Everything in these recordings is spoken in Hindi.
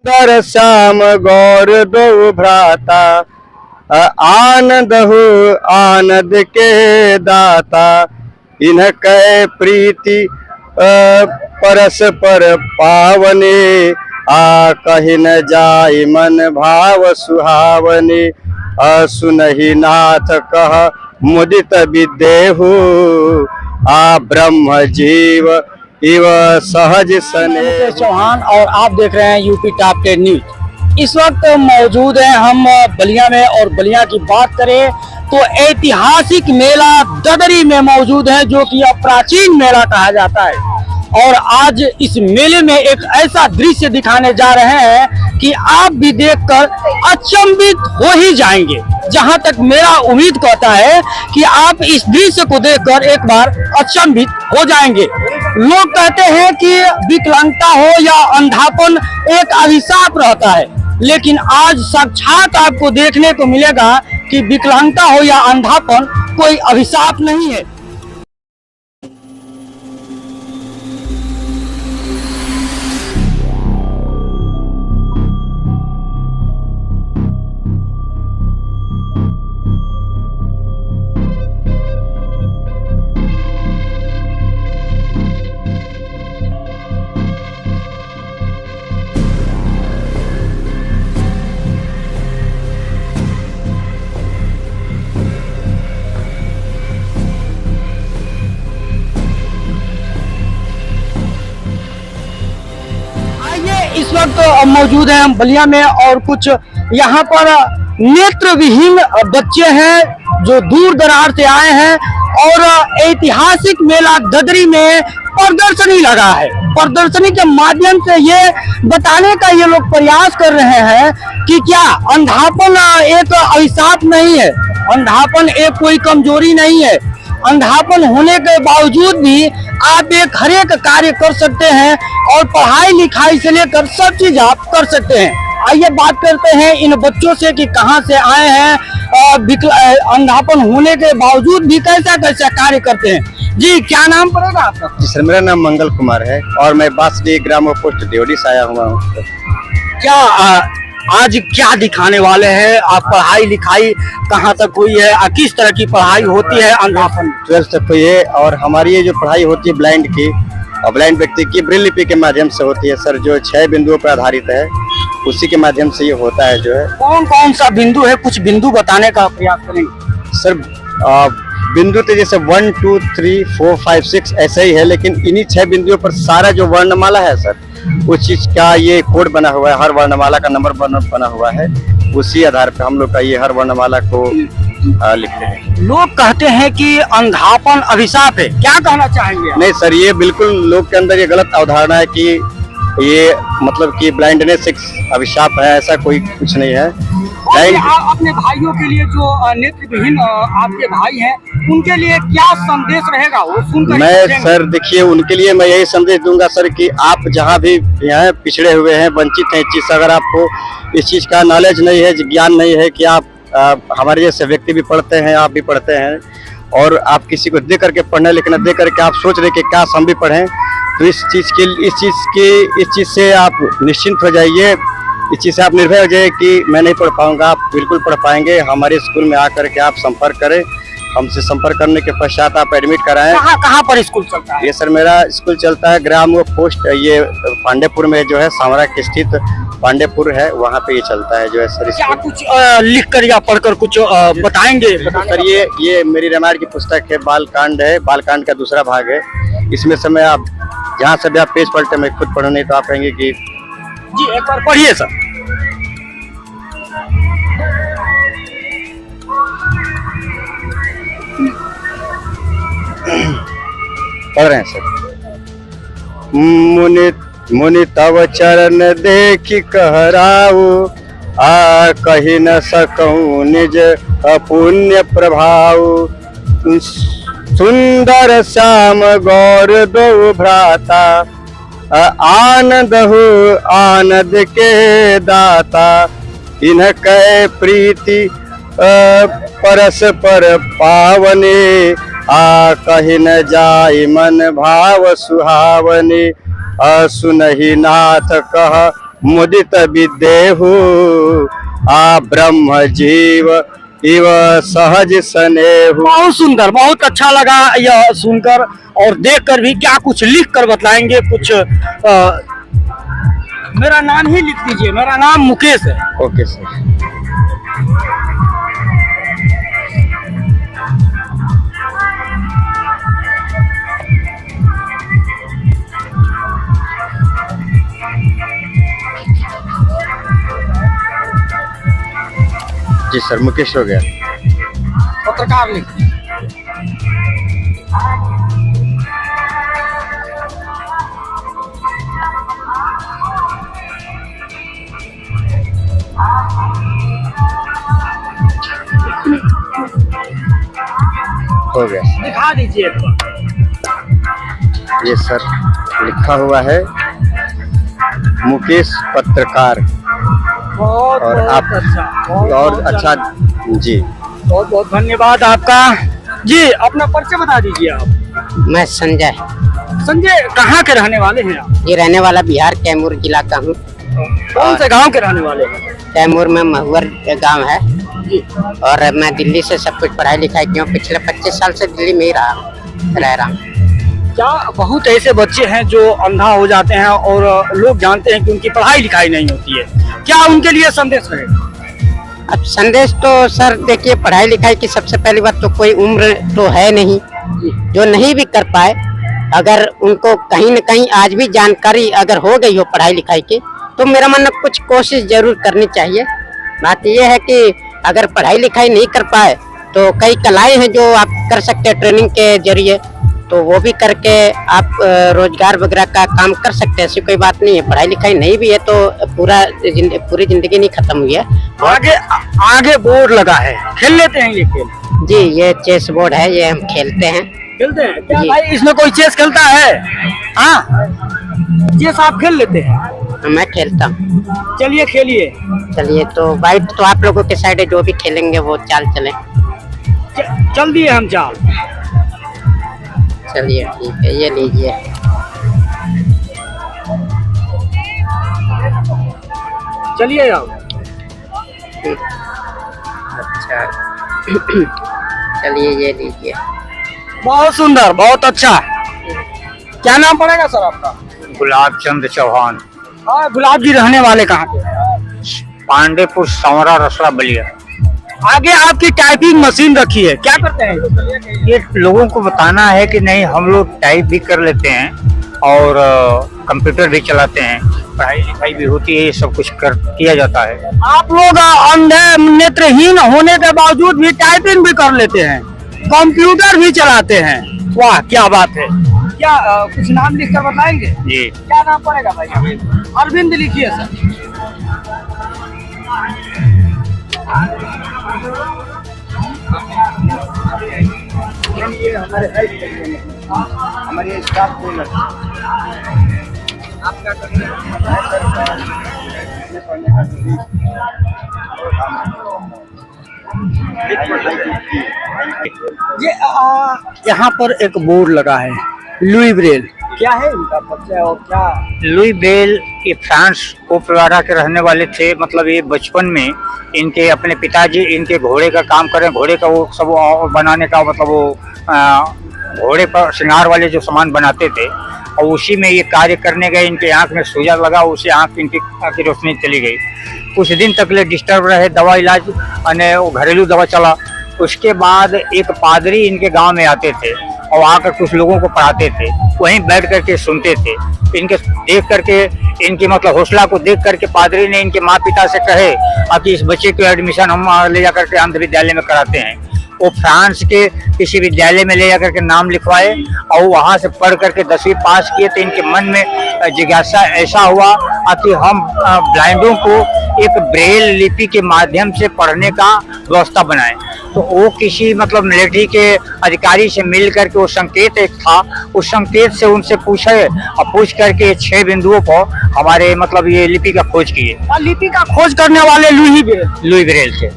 तर श्याम गौर दो भ्राता आनंद हो आनंद के दाता इन्ह कै प्रीति परस्पर पावने आ कहि न जाय मन भाव सुहावने सुनहि नाथ कह मुदित विदेहु आ ब्रह्म जीव इव सहज सने। चौहान और आप देख रहे हैं यूपी टॉप 10 न्यूज। इस वक्त मौजूद हैं हम बलिया में और बलिया की बात करें तो ऐतिहासिक मेला ददरी में मौजूद है जो कि अब प्राचीन मेला कहा जाता है। और आज इस मेले में एक ऐसा दृश्य दिखाने जा रहे हैं कि आप भी देखकर अचंभित हो ही जाएंगे। जहां तक मेरा उम्मीद कहता है कि आप इस दृश्य को देखकर एक बार अचंभित हो जाएंगे। लोग कहते हैं कि विकलांगता हो या अंधापन एक अभिशाप रहता है, लेकिन आज साक्षात आपको देखने को मिलेगा कि विकलांगता हो या अंधापन कोई अभिशाप नहीं है। इस वक्त मौजूद हैं हम बलिया में और कुछ यहाँ पर नेत्र विहीन बच्चे हैं जो दूर दराज से आए हैं और ऐतिहासिक मेला ददरी में प्रदर्शनी लगा है। प्रदर्शनी के माध्यम से ये बताने का ये लोग प्रयास कर रहे हैं कि क्या अंधापन एक अभिशाप नहीं है, अंधापन एक कोई कमजोरी नहीं है। अंधापन होने के बावजूद भी आप एक हर एक कार्य कर सकते हैं और पढ़ाई लिखाई से लेकर सब चीज आप कर सकते हैं। आइए बात करते हैं इन बच्चों से कि कहां से आए हैं, अंधापन होने के बावजूद भी कैसा कैसा कार्य करते हैं। जी क्या नाम पड़ेगा आपका? जी सर, मेरा नाम मंगल कुमार है और मैं बांसडी ग्राम पोस्ट देवड़ी से आया हुआ हूँ। क्या आज क्या दिखाने वाले हैं आप? पढ़ाई लिखाई कहाँ तक हुई है, किस तरह की पढ़ाई होती है? अंधापन 12th तक हुई है और हमारी ये जो पढ़ाई होती है ब्लाइंड की और ब्लाइंड व्यक्ति की ब्रेल लिपि के माध्यम से होती है सर, जो 6 बिंदुओं पर आधारित है, उसी के माध्यम से ये होता है। जो है कौन कौन सा बिंदु है, कुछ बिंदु बताने का प्रयास करेंगे सर। बिंदु तो जैसे 1 2 3 4 5 6 ऐसा ही है, लेकिन इन्हीं 6 बिंदुओं पर सारा जो वर्णमाला है सर, उस चीज का ये कोड बना हुआ है। हर वर्णमाला का नंबर बना हुआ है, उसी आधार पर हम लोग का ये हर वर्णमाला को लिखते हैं। लोग कहते हैं कि अंधापन अभिशाप है, क्या कहना चाहेंगे? नहीं सर, ये बिल्कुल लोग के अंदर ये गलत अवधारणा है कि ये मतलब कि ब्लाइंडनेस एक अभिशाप है, ऐसा कोई कुछ नहीं है। अपने भाइयों के लिए जो नेत्रविहीन आपके भाई हैं, उनके लिए क्या संदेश रहेगा वो सुनकर? मैं सर देखिए, उनके लिए मैं यही संदेश दूंगा सर कि आप जहाँ भी यहाँ पिछड़े हुए हैं, वंचित हैं इस चीज से, अगर आपको इस चीज का नॉलेज नहीं है, ज्ञान नहीं है कि आप हमारे जैसे व्यक्ति भी पढ़ते हैं, आप भी पढ़ते हैं और आप किसी को दे करके पढ़ने लिखना दे करके आप सोच रहे कि काश हम भी पढ़ें, तो इस चीज से आप निश्चिंत हो जाइए। इस चीज से आप निर्भय हो जाए कि मैं नहीं पढ़ पाऊंगा, आप बिल्कुल पढ़ पाएंगे। हमारे स्कूल में आकर के आप संपर्क करें, हमसे संपर्क करने के पश्चात आप एडमिट कराएं। कहाँ पर स्कूल चलता है? ये सर मेरा स्कूल चलता है ग्राम व पोस्ट, ये पांडेपुर में जो है, सामरा के स्थित पांडेपुर है, वहाँ पे ये चलता है जो है सर। क्या कुछ लिख कर या पढ़कर कुछ बताएंगे? सर ये मेरी रामायण की पुस्तक है, बालकांड है, बालकांड का दूसरा भाग है। इसमें समय आप जहाँ से भी आप पेज पलटे, मैं खुद पढ़ूँ नहीं तो आप कहेंगे कि जी एक बार पढ़िए सर। पढ़ रहे हैं सर। मुनि तव चरण देखि कहराऊ आ कहि न सकूं निज अपुण्य प्रभाव। सुंदर श्याम गौर दो भ्राता आनंद हो आनंद के दाता इन्ह कै प्रीति परस्पर पावने आ कहि न जाय मन भाव सुहावने सुनहि नाथ कह मुदित विदेहु आ ब्रह्म जीव इव सहज स्नेहु। बहुत सुंदर, बहुत अच्छा लगा यह सुनकर और देखकर भी। क्या कुछ लिख कर बतलाएंगे कुछ? मेरा नाम ही लिख दीजिए। मेरा नाम मुकेश है। Okay sir. जी सर, मुकेश हो गया। पत्रकार लिख। हो गया। दिखा दीजिए एक बार। ये सर लिखा हुआ है मुकेश पत्रकार। बहुत और बहुत आप अच्छा, बहुत और बहुत अच्छा जी। बहुत बहुत धन्यवाद आपका। जी अपना परिचय बता दीजिए आप। मैं संजय। संजय कहाँ के रहने वाले हैं आप? ये रहने वाला बिहार कैमूर जिला का हूँ। कौन से गांव के रहने वाले हैं? कैमूर में महुअर गांव है। जी। और मैं दिल्ली से सब कुछ पढ़ाई लिखाई की हूँ। पिछले 25 साल से दिल्ली में ही रह रहा हूँ। क्या बहुत ऐसे बच्चे हैं जो अंधा हो जाते हैं और लोग जानते हैं कि उनकी पढ़ाई लिखाई नहीं होती है, क्या उनके लिए संदेश है? अब संदेश तो सर देखिए, पढ़ाई लिखाई की सबसे पहली बात तो कोई उम्र तो है नहीं जो नहीं भी कर पाए। अगर उनको कहीं न कहीं आज भी जानकारी अगर हो गई हो पढ़ाई लिखाई की, तो मेरा मानना कुछ कोशिश जरूर करनी चाहिए। बात यह है कि अगर पढ़ाई लिखाई नहीं कर पाए तो कई कलाएं हैं जो आप कर सकते हैं ट्रेनिंग के जरिए, तो वो भी करके आप रोजगार वगैरह का काम कर सकते हैं। ऐसी कोई बात नहीं है। पढ़ाई लिखाई नहीं भी है तो पूरी जिंदगी नहीं खत्म हुई है। आगे आगे बोर्ड लगा है, खेल लेते हैं ये खेल? जी, ये चेस बोर्ड है, ये हम खेलते हैं। खेलते हैं क्या जी। भाई? इसमें कोई चेस खेलता है? हाँ, चेस आप खेल लेते हैं? मैं खेलता हूँ। चलिए खेलिए। चलिए, तो भाई तो आप लोगों के साइड है, जो भी खेलेंगे वो चाल चले। चल दिए हम चाल। चलिए ठीक है, ये लीजिए। चलिए आप। अच्छा चलिए, ये लीजिए। बहुत सुंदर, बहुत अच्छा। क्या नाम पड़ेगा सर आपका? गुलाब चंद चौहान। हाँ, गुलाब जी रहने वाले कहाँ के? पांडेपुर, सौरा, रसड़ा, बलिया। आगे आपकी टाइपिंग मशीन रखी है, क्या करते हैं? ये लोगों को बताना है कि नहीं, हम लोग टाइप भी कर लेते हैं और कंप्यूटर भी चलाते हैं, पढ़ाई लिखाई भी होती है, ये सब कुछ किया जाता है। आप लोग अंधे नेत्रहीन होने के बावजूद भी टाइपिंग भी कर लेते हैं, कंप्यूटर भी चलाते हैं। वाह, क्या बात है। क्या कुछ नाम लिख कर बताएंगे? जी। क्या नाम पड़ेगा भाई? अरविंद लिखिए सर। हमारे स्टाफ को आप क्या करते ये यहाँ पर एक बोर्ड लगा है, लुई ब्रेल। क्या है इनका परिचय और क्या? लुई ब्रेल ये फ्रांस उपरारा के रहने वाले थे। मतलब ये बचपन में इनके अपने पिताजी इनके घोड़े का काम करें, घोड़े का वो सब बनाने का, मतलब वो घोड़े पर श्रृंगार वाले जो सामान बनाते थे, और उसी में ये कार्य करने गए। इनके आंख में सूजा लगा, उसे आंख की रोशनी चली गई। कुछ दिन तक ले डिस्टर्ब रहे, दवा इलाज और वो घरेलू दवा चला। उसके बाद एक पादरी इनके गांव में आते थे और आकर कुछ लोगों को पढ़ाते थे, वहीं बैठ करके सुनते थे। इनके देख करके, इनकी मतलब हौसला को देख करके पादरी ने इनके माँ पिता से कहे कि इस बच्चे को एडमिशन हम ले जाकर के अंध विद्यालय में कराते हैं। वो फ्रांस के किसी विद्यालय में ले जाकर के नाम लिखवाए और वहाँ से पढ़ करके 10वीं पास किए। तो इनके मन में जिज्ञासा ऐसा हुआ कि हम ब्लाइंडों को एक ब्रेल लिपि के माध्यम से पढ़ने का व्यवस्था बनाए। तो वो किसी मतलब मिलिट्री के अधिकारी से मिल करके वो संकेत एक था, उस संकेत से उनसे पूछे और पूछ करके 6 बिंदुओं को हमारे मतलब ये लिपि का खोज किए। लिपि का खोज करने वाले लुई ब्रेल थे।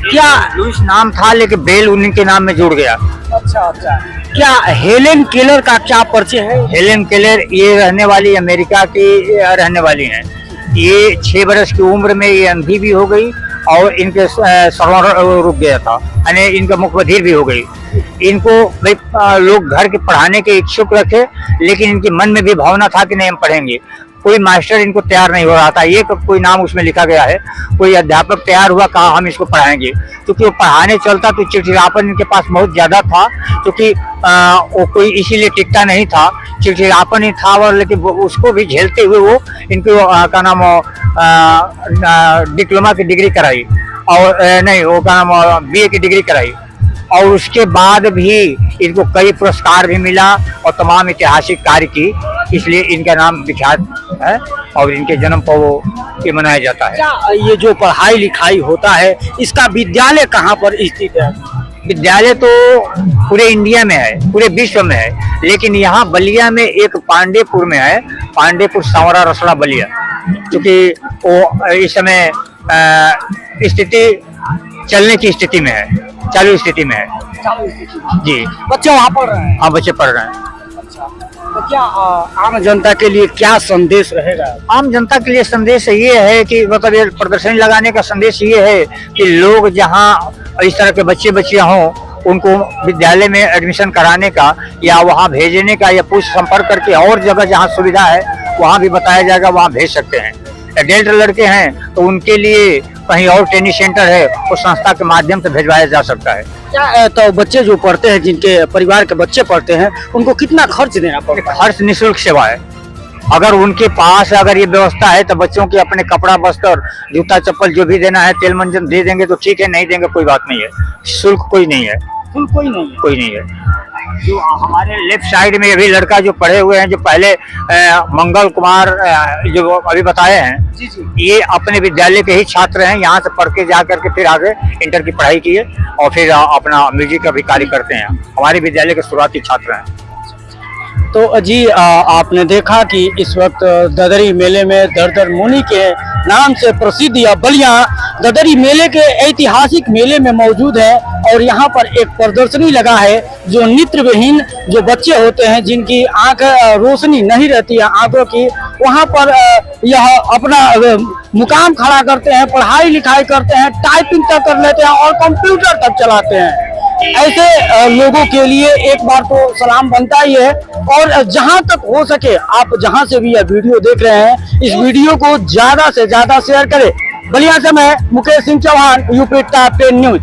क्या लुइस नाम था, लेकिन ब्रेल उन्हीं के नाम में जुड़ गया। अच्छा अच्छा। क्या हेलेन केलर का क्या परिचय है? हेलेन केलर ये रहने वाली अमेरिका की रहने वाली हैं। ये 6 बरस की उम्र में ये अंधी भी हो गई और इनके श्रवण रुक गया था, यानी इनका मुख बधिर भी हो गई। इनको भाई लोग घर के पढ़ाने के इच्छुक रखे, लेकिन इनके मन में भी भावना था कि नहीं हम पढ़ेंगे। कोई मास्टर इनको तैयार नहीं हो रहा था, ये कोई नाम उसमें लिखा गया है, कोई अध्यापक तैयार हुआ, कहा हम इसको पढ़ाएंगे। क्योंकि वो पढ़ाने चलता तो चिड़चिड़ापन इनके पास बहुत ज्यादा था, क्योंकि वो कोई इसीलिए टिकता नहीं था, चिड़चिड़ापन ही था। और लेकिन उसको भी झेलते हुए वो इनको क्या नाम डिप्लोमा की डिग्री कराई, और नहीं वो क्या नाम BA की डिग्री कराई। और उसके बाद भी इनको कई पुरस्कार भी मिला और तमाम ऐतिहासिक कार्य की, इसलिए इनका नाम विख्यात है और इनके जन्म पर वो ये मनाया जाता है। क्या ये जो पढ़ाई लिखाई होता है, इसका विद्यालय कहाँ पर स्थित है? विद्यालय तो पूरे इंडिया में है, पूरे विश्व में है, लेकिन यहाँ बलिया में एक पांडेपुर में है, पांडेपुर सांवरा रसड़ा बलिया, क्योंकि वो इस समय स्थिति चलने की स्थिति में है, चालू स्थिति में है जी। बच्चे वहाँ पढ़ रहे हैं? हाँ, बच्चे पढ़ रहे हैं। तो क्या आम जनता के लिए क्या संदेश रहेगा? आम जनता के लिए संदेश ये है कि मतलब ये प्रदर्शनी लगाने का संदेश ये है कि लोग जहाँ इस तरह के बच्चे बच्चियां हों, उनको विद्यालय में एडमिशन कराने का या वहाँ भेजने का, या पूछ संपर्क करके और जगह जहाँ सुविधा है वहाँ भी बताया जाएगा, वहाँ भेज सकते हैं। एडल्ट लड़के हैं तो उनके लिए कहीं और ट्रेनिंग सेंटर है, उस संस्था के माध्यम से भेजवाया जा सकता है। क्या तो बच्चे जो पढ़ते हैं, जिनके परिवार के बच्चे पढ़ते हैं, उनको कितना खर्च देना पड़ता है? खर्च निःशुल्क सेवा है। अगर उनके पास अगर ये व्यवस्था है तो बच्चों के अपने कपड़ा वस्त्र जूता चप्पल जो भी देना है तेल मंजन दे देंगे तो ठीक है, नहीं देंगे कोई बात नहीं है, शुल्क कोई नहीं है। शुल्क कोई नहीं है? कोई नहीं है। जो हमारे लेफ्ट साइड में अभी लड़का जो पढ़े हुए हैं, जो पहले मंगल कुमार जो अभी बताए हैं, जी जी, ये अपने विद्यालय के ही छात्र हैं। यहाँ से पढ़ के जा करके फिर आगे इंटर की पढ़ाई किए और फिर अपना म्यूजिक का भी कार्य करते हैं। हमारे विद्यालय के शुरुआती छात्र हैं। तो जी आपने देखा कि इस वक्त ददरी मेले में दरदर मुनि के नाम से प्रसिद्ध यह बलिया ददरी मेले के ऐतिहासिक मेले में मौजूद है, और यहाँ पर एक प्रदर्शनी लगा है जो नेत्रविहीन जो बच्चे होते हैं, जिनकी आंख रोशनी नहीं रहती है आंखों की, वहाँ पर यह अपना मुकाम खड़ा करते हैं, पढ़ाई लिखाई करते हैं, टाइपिंग तक कर लेते हैं और कंप्यूटर तक चलाते हैं। ऐसे लोगों के लिए एक बार तो सलाम बनता ही है। और जहां तक हो सके आप जहां से भी यह वीडियो देख रहे हैं, इस वीडियो को ज्यादा से ज्यादा शेयर करें। बलिया से मैं Mukesh Singh Chauhan, UP top 10 news.